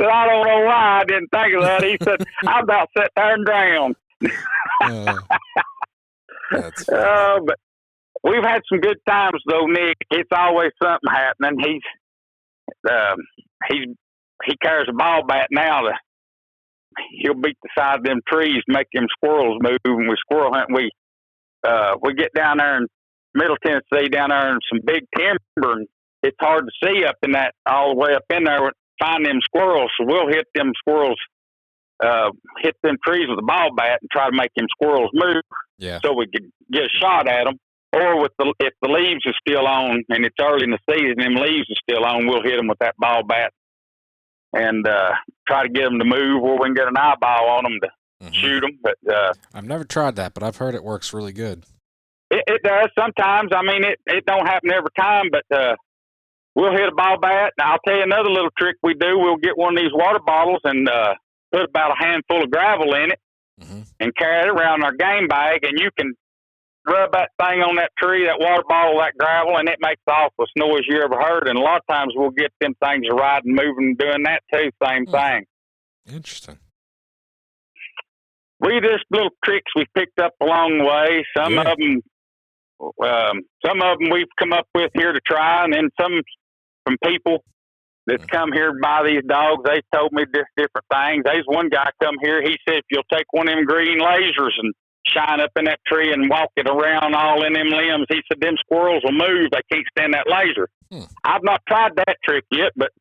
I don't know why I didn't think of that. He said, I about sat there and drowned. But we've had some good times, though, Nick. It's always something happening. He carries a ball bat now. He'll beat the side of them trees, make them squirrels move. And we squirrel hunt. We get down there in Middle Tennessee, down there in some big timber, and it's hard to see up in that, all the way up in there, find them squirrels. So we'll hit them squirrels, hit them trees with a ball bat and try to make them squirrels move. Yeah. So we could get a shot at them. Or if the leaves are still on and it's early in the season, and them leaves are still on, we'll hit them with that ball bat and try to get them to move, or we can get an eyeball on them to shoot them. But I've never tried that, but I've heard it works really good. It does sometimes. I mean, it don't happen every time, but we'll hit a ball bat. Now, I'll tell you another little trick we do. We'll get one of these water bottles and put about a handful of gravel in it and carry it around our game bag, and you can rub that thing on that tree, that water bottle, that gravel, and it makes the awfulest noise you ever heard. And a lot of times we'll get them things riding, moving, doing that too. Same thing. Interesting. We just little tricks we picked up along the way. Some of them we've come up with here to try, and then some from people that's come here to buy these dogs. They told me different things. There's one guy come here. He said, if you'll take one of them green lasers and shine up in that tree and walk it around all in them limbs, he said, them squirrels will move. They can't stand that laser. I've not tried that trick yet, but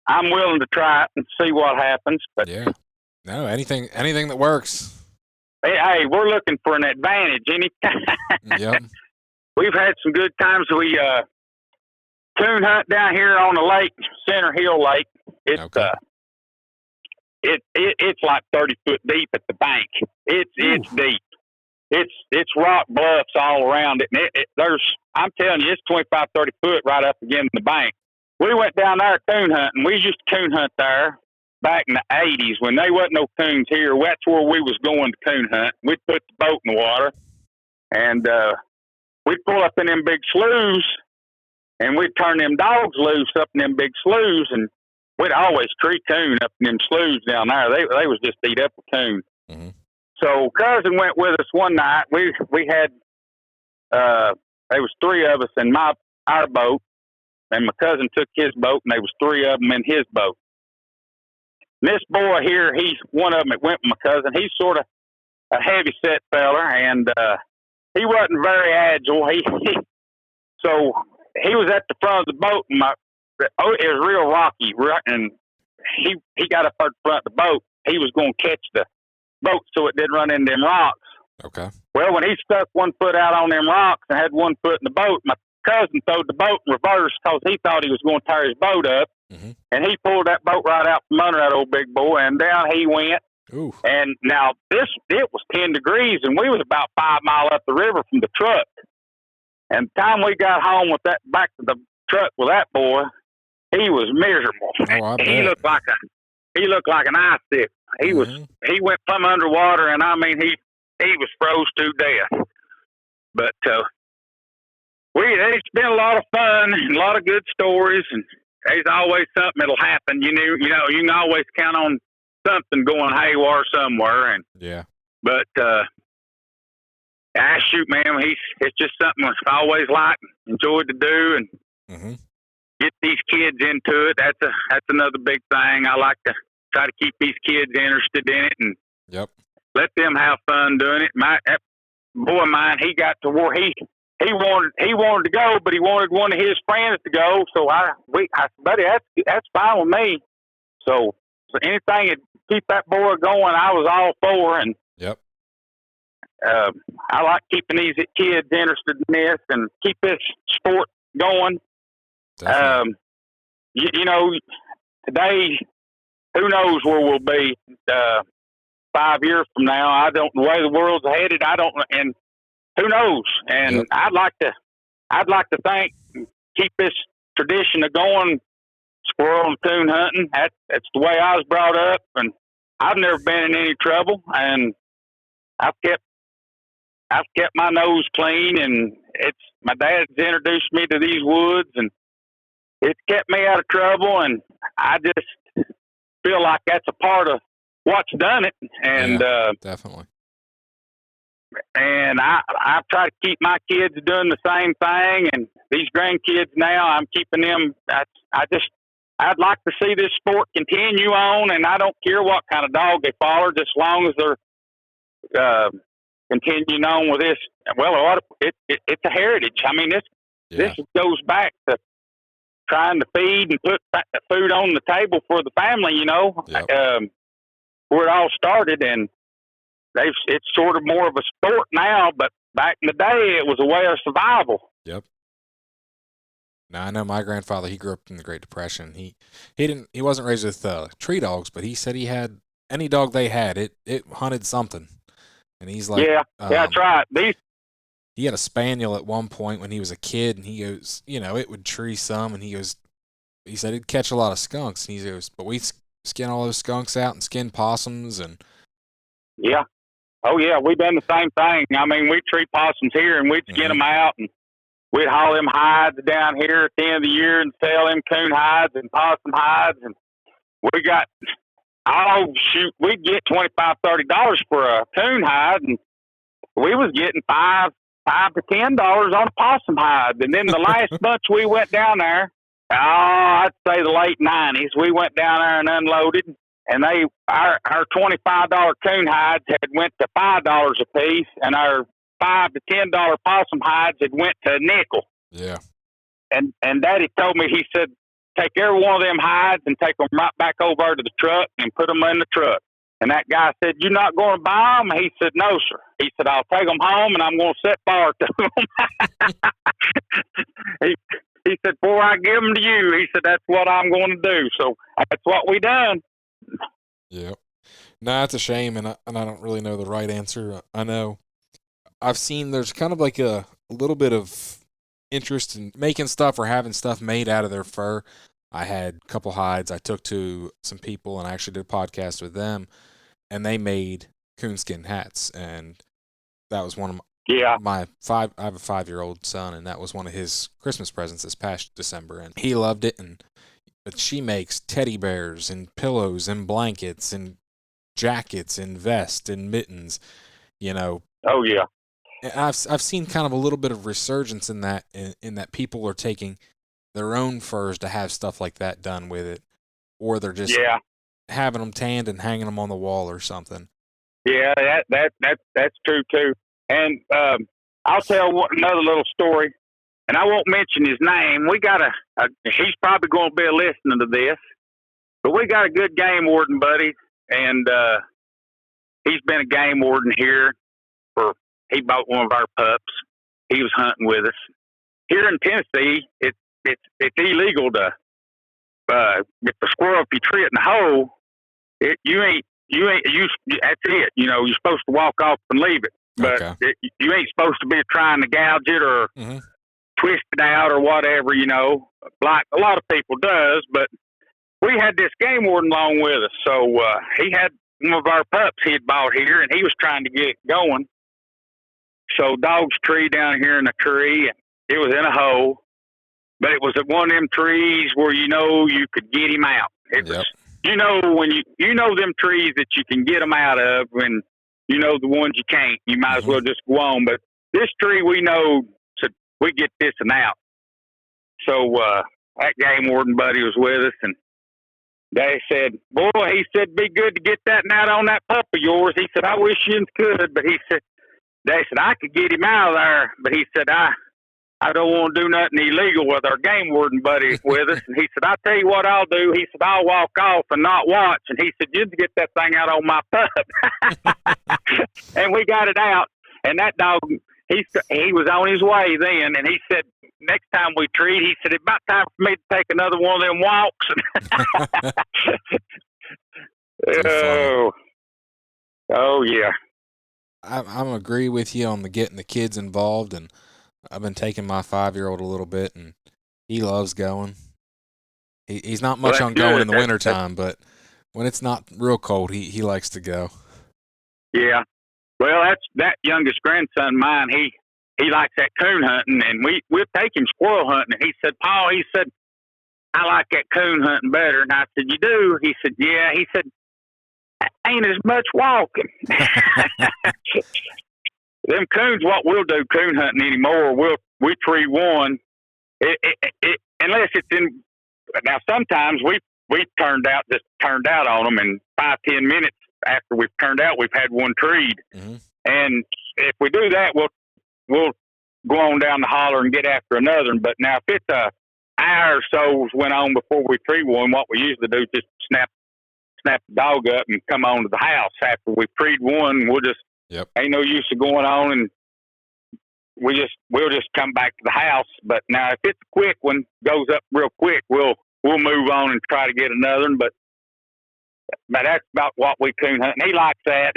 I'm willing to try it and see what happens. But yeah, no, anything that works. Hey, we're looking for an advantage anytime. Yep. We've had some good times. We coon hunt down here on the lake, Center Hill Lake. It's it's like 30 foot deep at the bank. It's deep. It's rock bluffs all around it. And I'm telling you, it's 25, 30 foot right up against the bank. We went down there coon hunting. We used to coon hunt there back in the 80s when there wasn't no coons here. That's where we was going to coon hunt. We'd put the boat in the water, and we'd pull up in them big sloughs, and we'd turn them dogs loose up in them big sloughs, and we'd always tree coon up in them sloughs down there. They was just eat up a coon. Mm-hmm. So cousin went with us one night. We had there was three of us in our boat, and my cousin took his boat, and there was three of them in his boat. And this boy here, he's one of them that went with my cousin. He's sort of a heavy set feller, and he wasn't very agile. So he was at the front of the boat, and it was real rocky, and he got up at the front of the boat. He was going to catch the boat so it didn't run into them rocks. Okay. Well, when he stuck one foot out on them rocks and had one foot in the boat, my cousin throwed the boat in reverse because he thought he was going to tear his boat up. Mm-hmm. And he pulled that boat right out from under that old big boy, and down he went. Ooh. And now it was 10 degrees, and we was about 5 miles up the river from the truck. And the time we got home with that back to the truck with that boy, he was miserable. Oh, I bet. He looked like an ice stick. He went plumb underwater, and I mean he was froze to death. But it's been a lot of fun and a lot of good stories, and there's always something that'll happen. You know, you can always count on something going haywire somewhere. And yeah. But Shoot, man, it's just something I've always liked, enjoyed to do, and Mm-hmm. get these kids into it. That's another big thing. I like to try to keep these kids interested in it and Yep. let them have fun doing it. That boy of mine, he got to where he wanted to go, but he wanted one of his friends to go. So I said, buddy, that's fine with me. So anything that keep that boy going, I was all for. And Yep. I like keeping these kids interested in this and keep this sport going. Definitely. You know, today, who knows where we'll be 5 years from now? I don't. The way the world's headed, I don't. And who knows? And Yep. I'd like to think, keep this tradition of going squirrel and coon hunting. That's the way I was brought up, and I've never been in any trouble. And I've kept my nose clean, and my dad's introduced me to these woods, and it's kept me out of trouble. And I just feel like that's a part of what's done it. And definitely. And I try to keep my kids doing the same thing, and these grandkids now, I'm keeping them. I'd like to see this sport continue on, and I don't care what kind of dog they follow, just as long as they're continuing on with this. Well, it's a heritage. I mean, this goes back to trying to feed and put food on the table for the family. Yep. Where it all started, and it's sort of more of a sport now, but back in the day, it was a way of survival. Yep. Now I know my grandfather. He grew up in the Great Depression. He wasn't raised with tree dogs, but he said he had any dog they had. It hunted something, and he's like, yeah, that's right. He had a spaniel at one point when he was a kid, and he goes, it would tree some, and he said he'd catch a lot of skunks, and he goes, but we skin all those skunks out and skin possums and. Yeah. Oh, yeah, we've done the same thing. I mean, we'd treat possums here, and we'd skin them out, and we'd haul them hides down here at the end of the year and sell them coon hides and possum hides. And we got, we'd get $25-$30 for a coon hide, and we was getting $5 to $10 on a possum hide. And then the last bunch we went down there, I'd say the late 90s, we went down there and unloaded. And our $25 coon hides had went to $5 a piece, and our $5 to $10 possum hides had went to a nickel. Yeah. And Daddy told me, he said, take every one of them hides and take them right back over to the truck and put them in the truck. And that guy said, "You're not going to buy them?" He said, "No, sir." He said, "I'll take them home and I'm going to set fire to them." he said, "Before I give them to you," he said, "that's what I'm going to do." So that's what we done. Yep. No, it's a shame, and I don't really know the right answer. I know I've seen there's kind of like a little bit of interest in making stuff or having stuff made out of their fur. I had a couple hides I took to some people, and I actually did a podcast with them, and they made coonskin hats, and that was one of I have a 5-year-old son, and that was one of his Christmas presents this past December, and he loved it. But she makes teddy bears and pillows and blankets and jackets and vests and mittens, Oh yeah. And I've seen kind of a little bit of resurgence in that people are taking their own furs to have stuff like that done with it, or they're just having them tanned and hanging them on the wall or something. Yeah, that's true too. And I'll tell another little story, and I won't mention his name. We got he's probably going to be listening to this, but we got a good game warden buddy, and he's been a game warden here he bought one of our pups. He was hunting with us. Here in Tennessee, it's illegal to if the squirrel, if you tree it in the hole, that's it. You're supposed to walk off and leave it, but you ain't supposed to be trying to gouge it or twist it out or whatever. Like a lot of people does. But we had this game warden along with us, so he had one of our pups he had bought here, and he was trying to get it going. So dog's tree down here in the tree, and it was in a hole, but it was at one of them trees where you could get him out. It was, when them trees that you can get them out of, and you know the ones you can't. You might as Mm-hmm. well just go on. But this tree we know, so we get this and out. So that game warden buddy was with us, and they said, boy, he said, be good to get that and out on that pup of yours. He said, I wish you could, but he said, they said, I could get him out of there, but he said, I don't want to do nothing illegal with our game warden buddy with us. And he said, I'll tell you what I'll do. He said, I'll walk off and not watch. And he said, you get that thing out on my pup. And we got it out. And that dog, he was on his way then. And he said, next time we treat, he said, it's about time for me to take another one of them walks. Oh, yeah. I'm agree with you on the getting the kids involved, and I've been taking my 5-year-old a little bit, and he loves going. He's not much on going in the wintertime, but when it's not real cold, he likes to go. Yeah. Well, that's that youngest grandson of mine. He likes that coon hunting, and we'll take him squirrel hunting. And he said, Paul, he said, I like that coon hunting better. And I said, you do? He said, yeah. He said, ain't as much walking. Them coons, what we'll do coon hunting anymore, we tree one. Unless it's in. Now sometimes we turned out on them in 5-10 minutes after we've turned out. We've had one treed, mm-hmm. and if we do that, we'll go on down the holler and get after another one. But now if it's a hour or so went on before we tree one, what we usually do is just snap the dog up and come on to the house after we treed one. We'll just ain't no use of going on, and we'll just come back to the house. But now if it's a quick one, goes up real quick, we'll move on and try to get another one. But that's about what we coon hunt. And he likes that.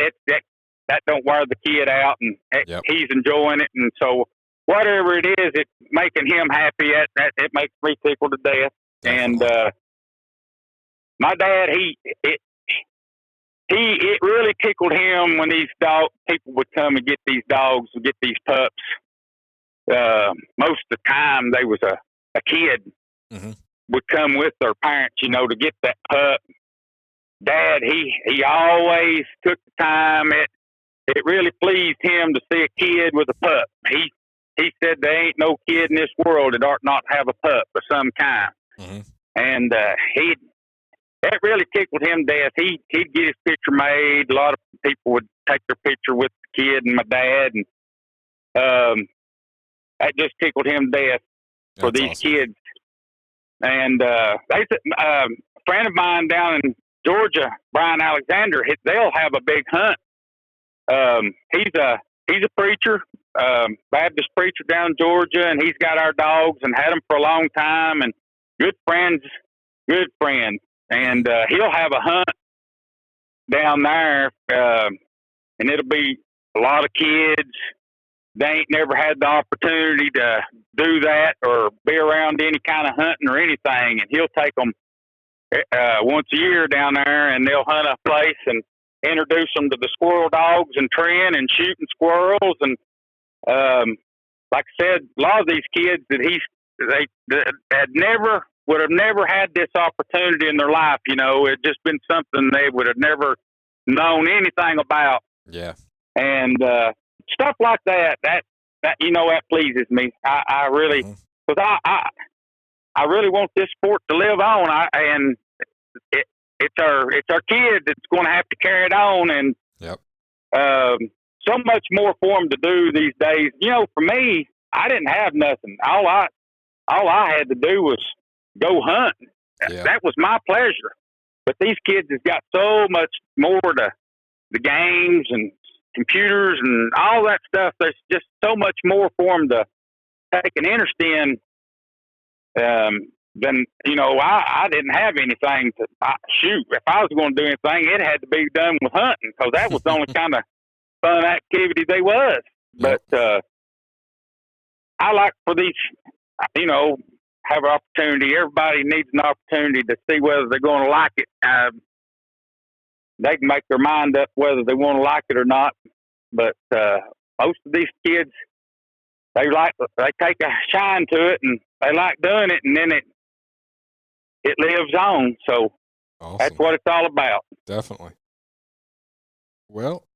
That don't wear the kid out, and he's enjoying it. And so whatever it is, it's making him happy. It makes me tickled to death. Definitely. And my dad, it really tickled him when these people would come and get these dogs and get these pups. Most of the time, they was a kid mm-hmm. would come with their parents, to get that pup. Dad, he always took the time. It really pleased him to see a kid with a pup. He said there ain't no kid in this world that ought not have a pup of some kind. Mm-hmm. And that really tickled him to death. He'd get his picture made. A lot of people would take their picture with the kid and my dad, and that just tickled him to death for these awesome. kids. And a friend of mine down in Georgia, Brian Alexander, they'll have a big hunt. He's a preacher, Baptist preacher down in Georgia, and he's got our dogs and had them for a long time, and good friend. And he'll have a hunt down there, and it'll be a lot of kids. They ain't never had the opportunity to do that or be around any kind of hunting or anything. And he'll take them once a year down there, and they'll hunt a place and introduce them to the squirrel dogs and treeing and shooting squirrels. And like I said, a lot of these kids they would have never had this opportunity in their life. It'd just been something they would have never known anything about. Yeah. And stuff like that pleases me. I really, because I really want this sport to live on. And it's our kid that's going to have to carry it on. And so much more for them to do these days. For me, I didn't have nothing. All I had to do was go hunt. That was my pleasure. But these kids has got so much more to the games and computers and all that stuff. There's just so much more for them to take an interest in than, I didn't have anything to shoot. If I was going to do anything, it had to be done with hunting, because that was the only kind of fun activity there was. But I like for these, have an opportunity. Everybody needs an opportunity to see whether they're going to like it. They can make their mind up whether they want to like it or not. But most of these kids, they take a shine to it, and they like doing it, and then it lives on. So awesome. That's what it's all about. Definitely. Well,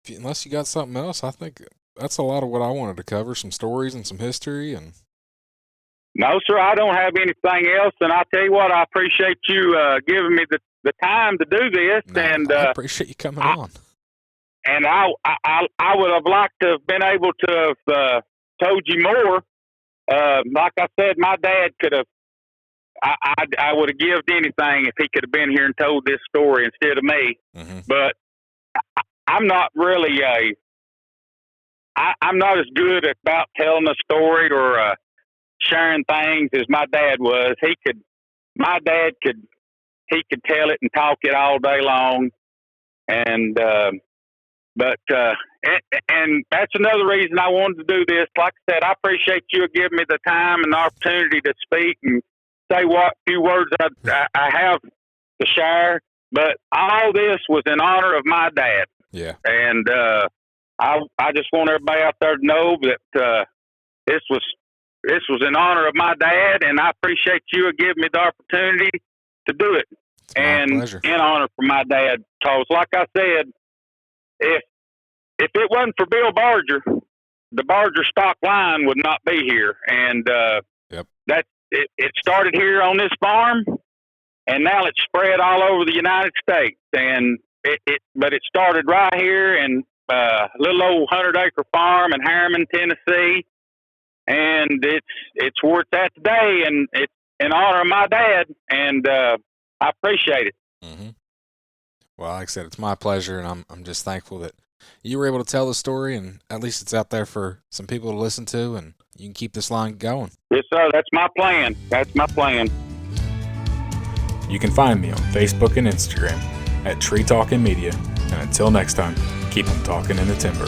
Unless you got something else, I think that's a lot of what I wanted to cover. Some stories and some history, and No, sir, I don't have anything else. And I tell you what, I appreciate you giving me the time to do this. no, And I appreciate you coming on. and I would have liked to have been able to have told you more. Like I said, my dad could have. I would have given anything if he could have been here and told this story instead of me. Mm-hmm. But I'm not really I'm not as good about telling a story or sharing things as my dad was. My dad could tell it and talk it all day long, and and that's another reason I wanted to do this. Like I said, I appreciate you giving me the time and the opportunity to speak and say what few words I have to share. But all this was in honor of my dad. Yeah. And I just want everybody out there to know that this was in honor of my dad, and I appreciate you giving me the opportunity to do it. It's my and pleasure. In honor for my dad, because like I said, if it wasn't for Bill Barger, the Barger stock line would not be here. And Yep. It started here on this farm, and now it's spread all over the United States. And but it started right here in a little old 100-acre farm in Harriman, Tennessee, and it's where it's at today, and it's in honor of my dad, and I appreciate it. Mm-hmm. Well, like I said, it's my pleasure, and I'm just thankful that you were able to tell the story, and at least it's out there for some people to listen to, and you can keep this line going. Yes, sir. That's my plan. That's my plan. You can find me on Facebook and Instagram at Tree Talking Media, and until next time, keep 'em talking in the timber.